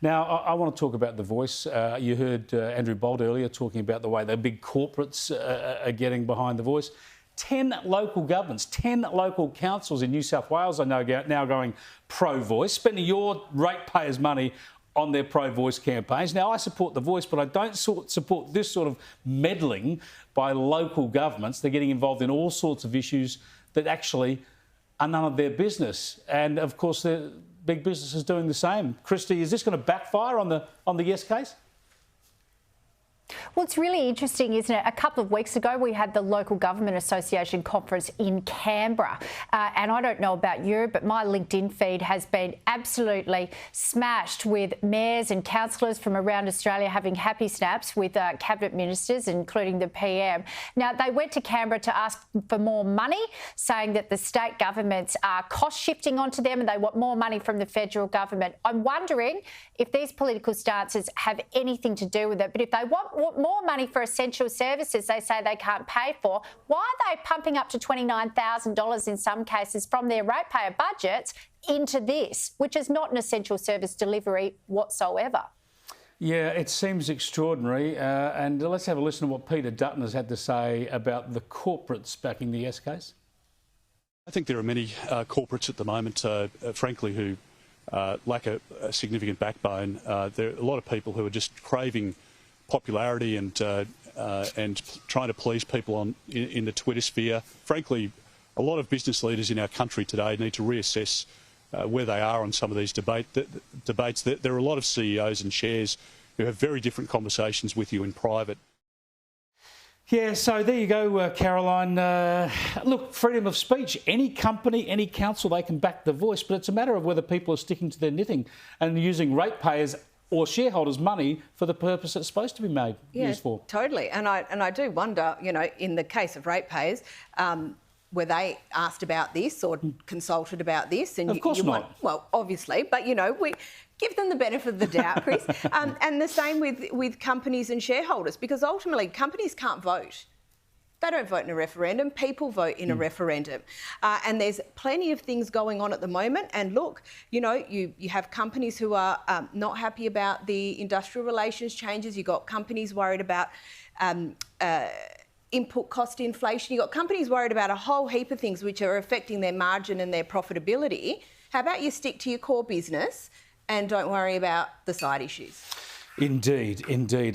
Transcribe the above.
Now, I want to talk about the voice. You heard Andrew Bolt earlier talking about the way the big corporates are getting behind the voice. 10 local governments, 10 local councils in New South Wales are now going pro-voice, spending your ratepayers' money on their pro-voice campaigns. Now, I support the voice, but I don't support this sort of meddling by local governments. They're getting involved in all sorts of issues that actually are none of their business. And, of course, the big business is doing the same. Christy, is this going to backfire on the Yes case? Well, it's really interesting, isn't it? A couple of weeks ago, we had the Local Government Association conference in Canberra. And I don't know about you, but my LinkedIn feed has been absolutely smashed with mayors and councillors from around Australia having happy snaps with cabinet ministers, including the PM. Now, they went to Canberra to ask for more money, saying that the state governments are cost shifting onto them and they want more money from the federal government. I'm wondering if these political stances have anything to do with it. But if they want more money for essential services they say they can't pay for, why are they pumping up to $29,000 in some cases from their ratepayer budgets into this, which is not an essential service delivery whatsoever? Yeah, it seems extraordinary. And let's have a listen to what Peter Dutton has had to say about the corporates backing the Yes case. I think there are many corporates at the moment, frankly, who lack a significant backbone. There are a lot of people who are just craving popularity and trying to please people in the Twitter sphere. Frankly, a lot of business leaders in our country today need to reassess where they are on some of these debates. There are a lot of CEOs and chairs who have very different conversations with you in private. Yeah, so there you go, Caroline. Look, freedom of speech. Any company, any council, they can back the voice, but it's a matter of whether people are sticking to their knitting and using ratepayers or shareholders' money for the purpose it's supposed to be used for. Totally. And I do wonder, you know, in the case of ratepayers, were they asked about this or consulted about this? And of course not. Well, obviously, but, you know, we give them the benefit of the doubt, Chris. And the same with companies and shareholders, because ultimately companies can't vote. They don't vote in a referendum. People vote in a referendum. And there's plenty of things going on at the moment. And look, you know, you have companies who are not happy about the industrial relations changes. You've got companies worried about input cost inflation. You've got companies worried about a whole heap of things which are affecting their margin and their profitability. How about you stick to your core business and don't worry about the side issues? Indeed, indeed.